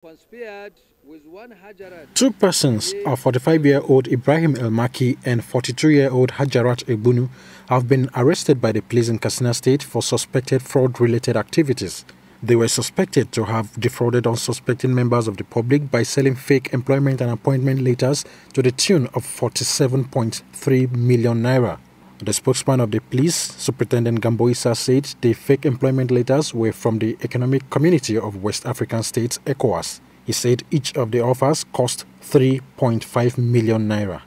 conspired with one Hajarat. Two persons, a 45-year-old Ibrahim El-Maki and 42-year-old Hajarat Ebunu, have been arrested by the police in Katsina State for suspected fraud-related activities. They were suspected to have defrauded unsuspecting members of the public by selling fake employment and appointment letters to the tune of 47.3 million naira. The spokesman of the police, Superintendent Gambo Issa, said the fake employment letters were from the Economic Community of West African States, ECOWAS. He said each of the offers cost 3.5 million naira.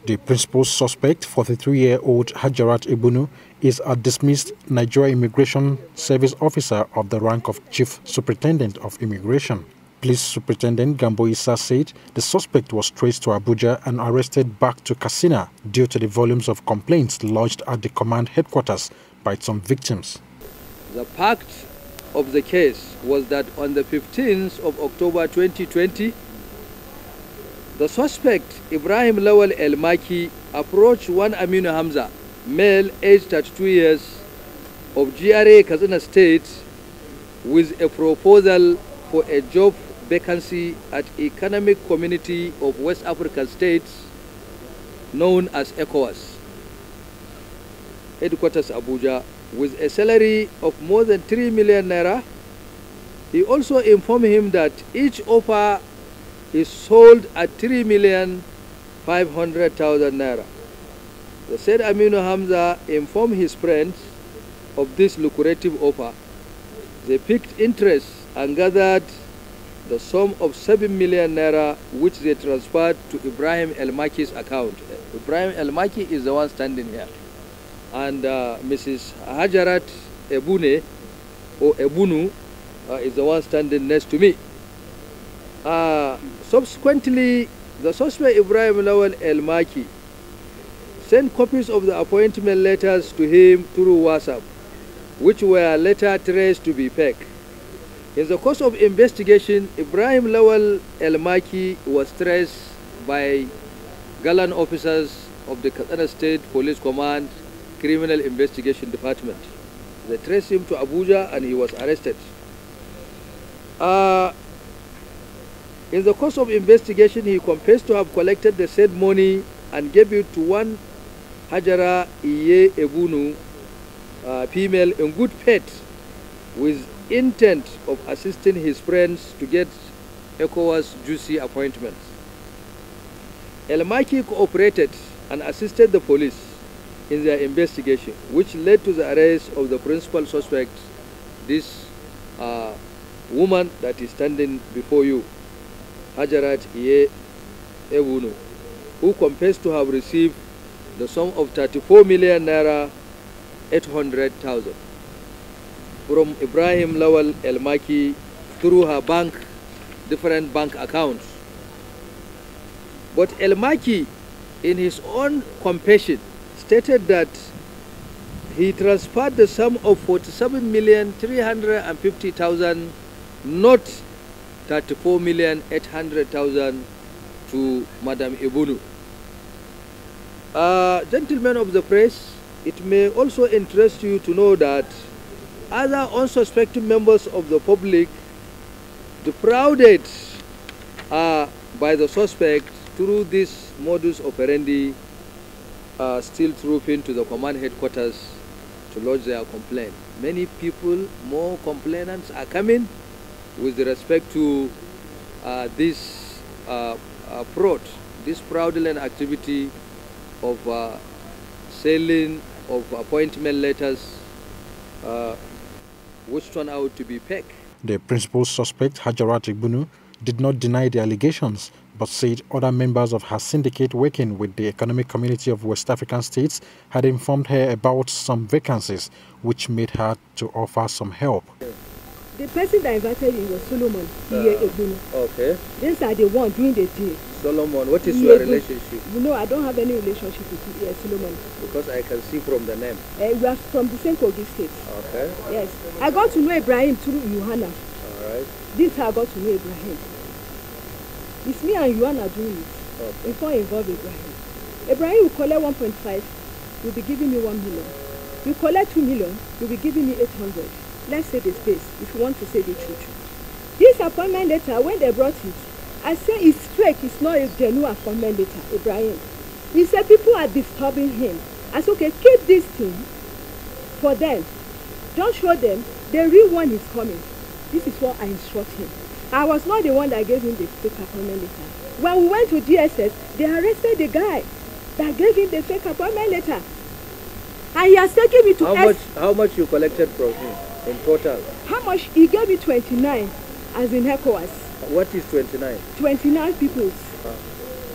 The principal suspect, 43-year-old Hajarat Ebunu, is a dismissed Nigeria Immigration Service officer of the rank of Chief Superintendent of Immigration. Police Superintendent Gambo Issa said the suspect was traced to Abuja and arrested back to Katsina due to the volumes of complaints lodged at the command headquarters by some victims. The fact of the case was that on the 15th of October 2020, the suspect, Ibrahim Lawal El-Maki, approached one Aminu Hamza, male aged 32 years, of GRA Katsina State, with a proposal for a job vacancy at Economic Community of West African States, known as ECOWAS, headquarters Abuja, with a salary of more than 3 million naira. He also informed him that each offer is sold at 3,500,000 naira. The said Aminu Hamza informed his friends of this lucrative offer. They picked interest and gathered the sum of 7 million naira, which they transferred to Ibrahim El-Maki's account. Ibrahim El-Maki is the one standing here. And Mrs. Hajarat Ebune, or Ebunu, is the one standing next to me. Subsequently, the suspect Ibrahim Lawal El-Maki sent copies of the appointment letters to him through WhatsApp, which were later traced to be fake. In the course of investigation, Ibrahim Lawal El-Maki was traced by gallant officers of the Katsina State Police Command Criminal Investigation Department. They traced him to Abuja and he was arrested. In the course of investigation, he confessed to have collected the said money and gave it to one Hajara Iye Ebunu, female in good faith, with intent of assisting his friends to get ECOWAS juicy appointments. El-Maki cooperated and assisted the police in their investigation, which led to the arrest of the principal suspect, this woman that is standing before you, Hajarat Iye Ebunu, who confessed to have received the sum of 34 million naira 800,000 from Ibrahim Lawal El-Maki through her different bank accounts. But El-Maki, in his own confession, stated that he transferred the sum of 47,350,000, not 34,800,000 to Madam Ebunu. Gentlemen of the press, it may also interest you to know that other unsuspecting members of the public defrauded by the suspect through this modus operandi, still trooping to the command headquarters to lodge their complaint. Many people, more complainants are coming with respect to this fraud, this fraudulent activity of selling of appointment letters, which turned out to be fake. The principal suspect, Hajarat Ebunu, did not deny the allegations, but said other members of her syndicate working with the Economic Community of West African States had informed her about some vacancies, which made her to offer some help. The person that invited you was Solomon Iye Ebunu. Okay. These are the one doing the deal. Solomon, what is your relationship? No, I don't have any relationship with Solomon. Because I can see from the name. We are from the same Kogi state. Okay. Yes. I got to know Ibrahim through Johanna. All right. This I got to know Ibrahim. It's me and Johanna doing it. Okay. Before I involve Ibrahim. Ibrahim will collect 1.5, you'll be giving me 1 million. You collect 2 million, you'll be giving me 800. Let's say the space, if you want to say the truth. This appointment letter, when they brought it, I said it's fake, it's not a genuine appointment letter, Ibrahim. He said people are disturbing him. I said, okay, keep this thing for them. Don't show them. The real one is coming. This is what I instruct him. I was not the one that gave him the fake appointment letter. When we went to DSS, they arrested the guy that gave him the fake appointment letter. And he has taken me to How much you collected from him in total? How much? He gave me 29, as in ECOWAS. What is 29? 29 people.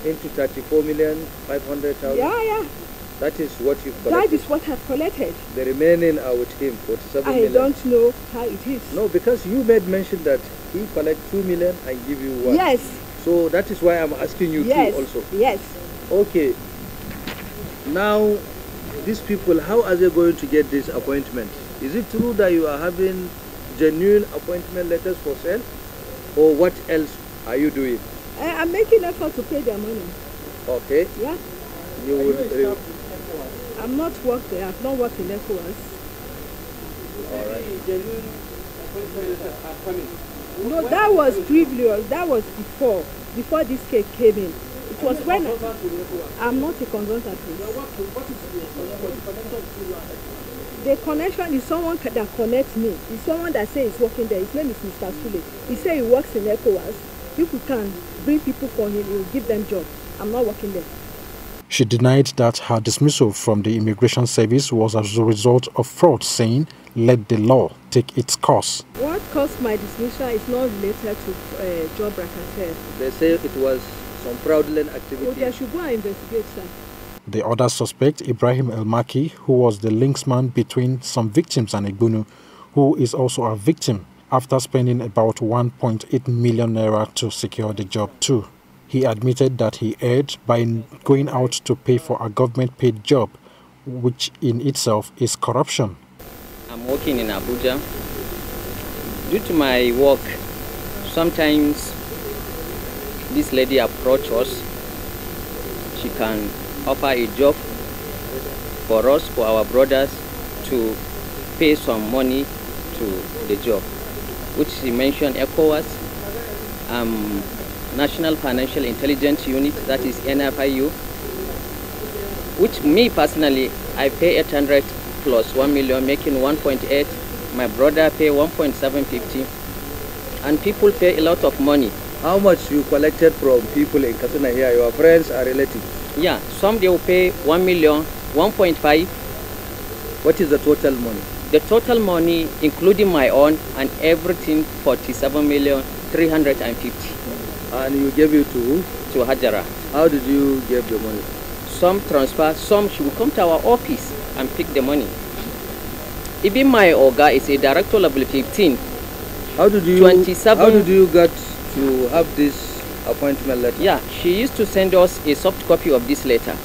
Into 34,500,000? Yeah. That is what you've collected? That is what I've collected. The remaining are with him, 47 million. I don't know how it is. No, because you made mention that he collect 2 million and give you 1. Yes. So that is why I'm asking you too also. Yes. Okay. Now, these people, how are they going to get this appointment? Is it true that you are having genuine appointment letters for sale? Or what else are you doing? I'm making effort to pay their money. Okay. Yeah. You will. I'm not worked there. I've not worked in ECOWAS. All right. No, that was previous. That was before this case came in. It was when I'm not a consultant. The connection is someone that connects me. It's someone that says he's working there. His name is Mr. Sule. He said he works in ECOWAS. People can bring people for him. He will give them jobs. I'm not working there. She denied that her dismissal from the Immigration Service was as a result of fraud, saying, "Let the law take its course." What caused my dismissal is not related to job racketeering. They say it was some fraudulent activity. So they should go and investigate, sir. The other suspect, Ibrahim El-Maki, who was the linksman between some victims and Egbunu, who is also a victim, after spending about 1.8 million naira to secure the job too. He admitted that he erred by going out to pay for a government-paid job, which in itself is corruption. I'm working in Abuja. Due to my work, sometimes this lady approaches us. She can offer a job for us, for our brothers, to pay some money to the job, which she mentioned ECOWAS, National Financial Intelligence Unit, that is NFIU, which me personally, I pay 800 plus 1 million, making 1.8. My brother pay 1.750, and people pay a lot of money. How much you collected from people in Katsina here, your friends or relatives? Yeah, some they will pay 1 million, 1.5. What is the total money? The total money, including my own and everything, 47,350,000. And you gave it to who? To Hajara. How did you give the money? Some transfer, some she will come to our office and pick the money. Even my Oga is a director level 15. How did you 27. How did you get to have this appointment letter? Yeah, she used to send us a soft copy of this letter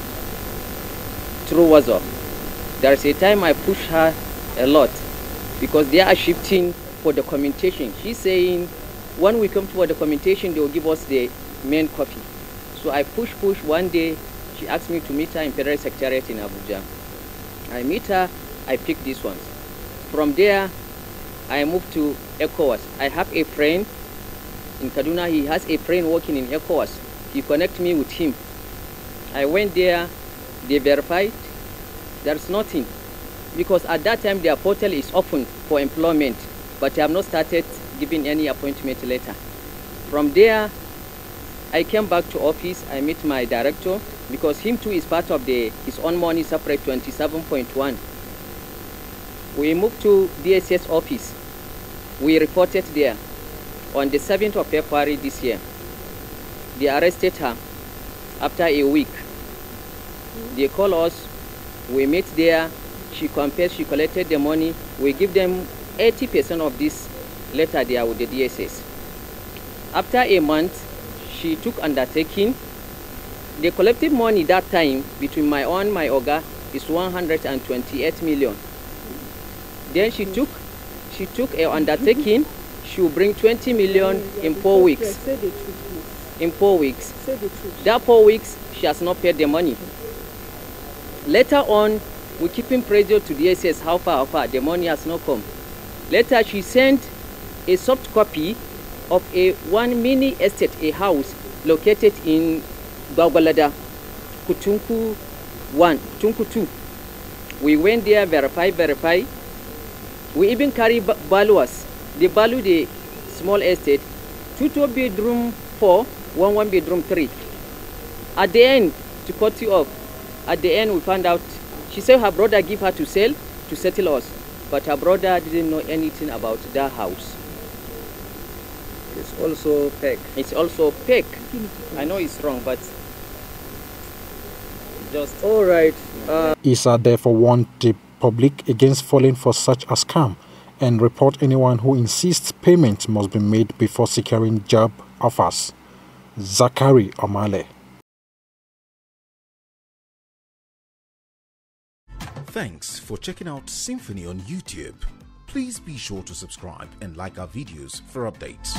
through WhatsApp. There's a time I push her a lot because they are shifting for the documentation. She's saying when we come for the documentation, they will give us the main copy. So I push. One day, she asked me to meet her in Federal Secretariat in Abuja. I meet her, I pick these ones. From there, I moved to ECOWAS. I have a friend in Kaduna. He has a friend working in ECOWAS. He connected me with him. I went there, they verified, there's nothing. Because at that time, their portal is open for employment, but they have not started giving any appointment letter. From there, I came back to office. I met my director because him too is part of his own money separate 27.1. We moved to DSS office. We reported there on the 7th of February this year. They arrested her after a week. They call us, we meet there, she confessed, she collected the money. We give them 80% of this letter there with the DSS. After a month, she took undertaking. The collected money that time between my Oga is 128 million. Then she took a undertaking. She will bring 20 million in 4 weeks. In 4 weeks. That 4 weeks, she has not paid the money. Later on, we keeping pressure to DSS, how far, the money has not come. Later, she sent a soft copy of one mini estate, a house located in Gwagwalada, Kutunku 1, Kutunku 2. We went there, verify. We even carry valuers. They value the small estate, 2 bedroom 4, 1 bedroom 3. At the end, to cut you off, at the end we found out, she said her brother gave her to sell, to settle us. But her brother didn't know anything about that house. It's also fake. It's also fake. I know it's wrong, but just... All right. ISA therefore warned the public against falling for such a scam and report anyone who insists payment must be made before securing job offers. Zachary Omale. Thanks for checking out Symphony on YouTube. Please be sure to subscribe and like our videos for updates.